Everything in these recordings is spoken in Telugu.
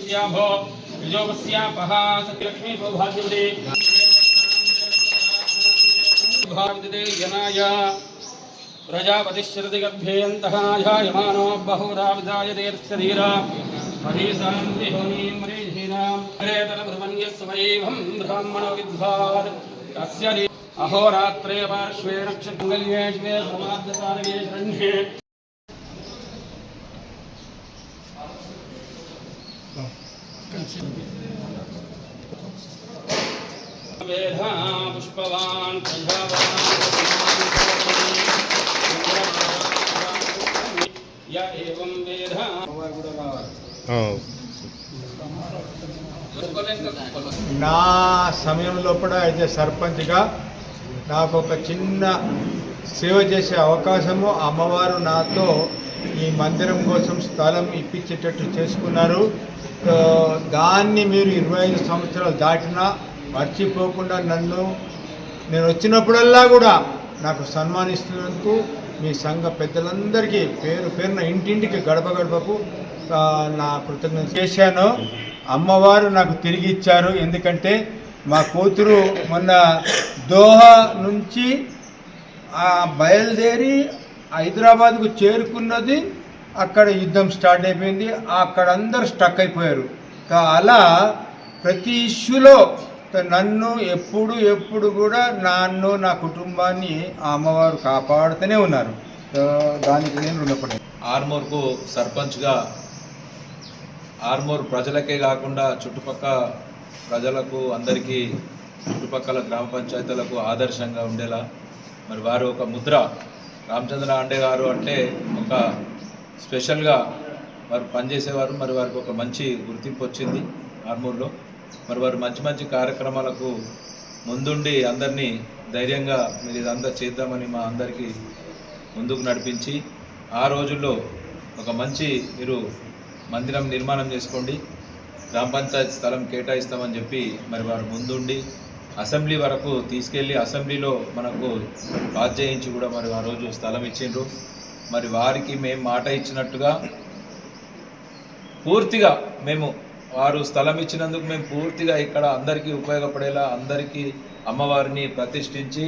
यज्ञस्याभो योगस्यापः सत्यलक्ष्मी सौभाग्यवती भाविते यनाय प्रजापतिश्चरति गर्भेऽन्तः जायमानो बहुराविजायते शरीरा हरिशान्तिहोनीं मरीचीनां हरेतरब्रह्मण्यस्वैवं ब्राह्मणो विद्वान् तस्य अहोरात्रे पार्श्वे नक्षत्रमङ्गल्ये शिवे समाद्यसारगे शरण्ये वेधा पुष्पवान् या एवं वेधा నా సమయం లోపల అయితే సర్పంచ్గా నాకు ఒక చిన్న సేవ చేసే అవకాశము అమ్మవారు నాతో ఈ మందిరం కోసం స్థలం ఇప్పించేటట్టు చేసుకున్నారు. దాన్ని మీరు 25 సంవత్సరాలు దాటినా మర్చిపోకుండా నేను వచ్చినప్పుడల్లా కూడా నాకు సన్మానిస్తున్నందుకు మీ సంఘ పెద్దలందరికీ పేరు పేరున ఇంటింటికి గడప గడపకు నా కృతజ్ఞత చేశాను. అమ్మవారు నాకు తిరిగి ఇచ్చారు. ఎందుకంటే మా కూతురు మొన్న దోహా నుంచి బయలుదేరి హైదరాబాద్కు చేరుకున్నది. అక్కడ యుద్ధం స్టార్ట్ అయిపోయింది. అక్కడ అందరూ స్టక్ అయిపోయారు. అలా ప్రతి ఇష్యూలో నన్ను ఎప్పుడు కూడా నా కుటుంబాన్ని ఆ అమ్మవారు కాపాడుతూనే ఉన్నారు. దానికి నేను రుణపడి ఆర్మూర్కు సర్పంచ్గా ఆర్మూర్ ప్రజలకే కాకుండా చుట్టుపక్కల ప్రజలకు అందరికీ చుట్టుపక్కల గ్రామ పంచాయతీలకు ఆదర్శంగా ఉండేలా మరి వారు ఒక ముద్ర రామచంద్ర ఆండే గారు అంటే ఒక స్పెషల్గా వారు పనిచేసేవారు. మరి వారికి ఒక మంచి గుర్తింపు వచ్చింది ఆర్మూర్లో. మరి వారు మంచి కార్యక్రమాలకు ముందుండి అందరినీ ధైర్యంగా మీరు ఇదంతా చేద్దామని మా అందరికీ ముందుకు నడిపించి ఆ రోజుల్లో ఒక మంచి మీరు మందిరం నిర్మాణం చేసుకోండి, గ్రామ పంచాయతీ స్థలం కేటాయిస్తామని చెప్పి మరి వారు ముందుండి అసెంబ్లీ వరకు తీసుకెళ్ళి అసెంబ్లీలో మనకు పాస్ చేయించి కూడా మరి ఆ రోజు స్థలం ఇచ్చిండ్రు. మరి వారికి మేము మాట ఇచ్చినట్టుగా పూర్తిగా వారు స్థలం ఇచ్చినందుకు మేము పూర్తిగా ఇక్కడ అందరికీ ఉపయోగపడేలా అందరికీ అమ్మవారిని ప్రతిష్ఠించి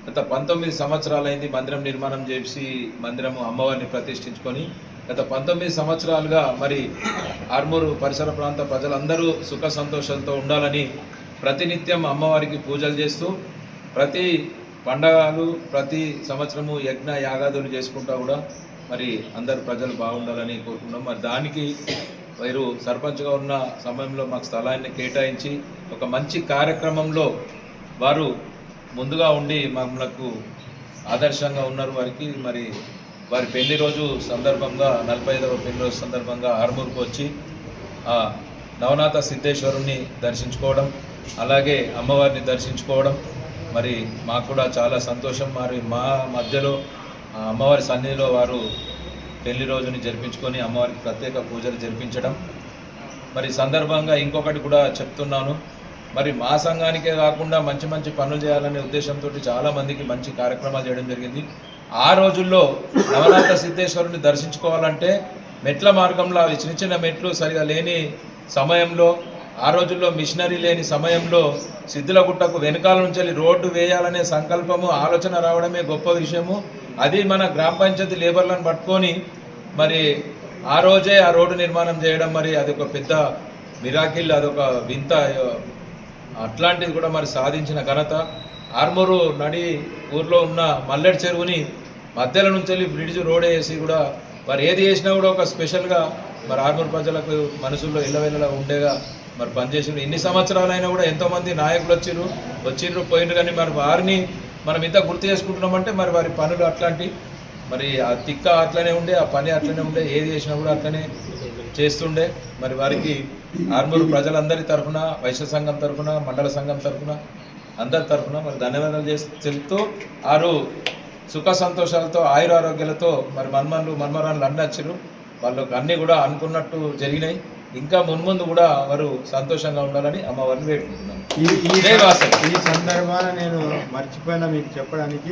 గత 19 సంవత్సరాలైంది మందిరం నిర్మాణం చేసి మందిరము అమ్మవారిని ప్రతిష్ఠించుకొని గత 19 సంవత్సరాలుగా మరి ఆర్మూరు పరిసర ప్రాంత ప్రజలందరూ సుఖ సంతోషాలతో ఉండాలని ప్రతినిత్యం అమ్మవారికి పూజలు చేస్తూ ప్రతి పండగలు ప్రతి సంవత్సరము యజ్ఞ యాగాదులు చేసుకుంటా కూడా మరి అందరు ప్రజలు బాగుండాలని కోరుకుంటున్నాం. మరి దానికి వీరు సర్పంచ్గా ఉన్న సమయంలో మాకు స్థలాన్ని కేటాయించి ఒక మంచి కార్యక్రమంలో వారు ముందుగా ఉండి మనకు ఆదర్శంగా ఉన్నారు. వారికి మరి వారి పెళ్లి రోజు సందర్భంగా 45వ పెళ్లి రోజు సందర్భంగా ఆర్మూర్కు వచ్చి నవనాథ సిద్ధేశ్వరుని దర్శించుకోవడం అలాగే అమ్మవారిని దర్శించుకోవడం మరి మాకు కూడా చాలా సంతోషం. మరి మా మధ్యలో అమ్మవారి సన్నిధిలో వారు పెళ్లి రోజుని జరిపించుకొని అమ్మవారికి ప్రత్యేక పూజలు జరిపించడం. మరి సందర్భంగా ఇంకొకటి కూడా చెప్తున్నాను, మరి మా సంఘానికే కాకుండా మంచి పనులు చేయాలనే ఉద్దేశంతో చాలామందికి మంచి కార్యక్రమాలు చేయడం జరిగింది. ఆ రోజుల్లో నవనాథ సిద్ధేశ్వరుని దర్శించుకోవాలంటే మెట్ల మార్గంలో అవి చిన్న మెట్లు సరిగా లేని సమయంలో ఆ రోజుల్లో మిషనరీ లేని సమయంలో సిద్ధులగుట్టకు వెనకాల నుంచి రోడ్డు వేయాలనే సంకల్పము ఆలోచన రావడమే గొప్ప విషయము. అది మన గ్రామ పంచాయతీ లేబర్లను పట్టుకొని మరి ఆ రోజే ఆ రోడ్డు నిర్మాణం చేయడం మరి అదొక పెద్ద మిరాకిల్, అదొక వింత. అట్లాంటిది కూడా మరి సాధించిన ఘనత ఆర్మూరు నడి ఊర్లో ఉన్న మల్లెడి చెరువుని మధ్యలో నుంచి బ్రిడ్జ్ రోడ్ వేసి కూడా మరి ఏది చేసినా కూడా ఒక స్పెషల్గా మరి ఆర్మూరు ప్రజలకు మనసుల్లో ఇళ్ళవెళ్ళలా ఉండేగా మరి పనిచేసిండ్రు. ఇన్ని సంవత్సరాలైనా కూడా ఎంతోమంది నాయకులు వచ్చిండ్రు పోయిండ్రు, కానీ మరి వారిని మనం ఇంత గుర్తు చేసుకుంటున్నామంటే మరి వారి పనులు అట్లాంటి మరి ఆ తిక్క అట్లనే ఉండే, ఆ పని అట్లనే ఉండే, ఏది చేసినా కూడా అట్లనే చేస్తుండే. మరి వారికి ఆర్మూరు ప్రజలందరి తరఫున, వైశ్య సంఘం తరఫున, మండల సంఘం తరఫున, అందరి తరఫున మరి ధన్యవాదాలు చెప్తూ వారు సుఖ సంతోషాలతో ఆయురారోగ్యాలతో మరి మన్మరాన్లు అన్నీ వచ్చారు. వాళ్ళకు అన్నీ కూడా అనుకున్నట్టు జరిగినాయి. ఇంకా మున్ముందు కూడా వారు సంతోషంగా ఉండాలని అమ్మవారిని వేడుకుంటున్నాను. ఈ సందర్భాన నేను మర్చిపోయినా మీకు చెప్పడానికి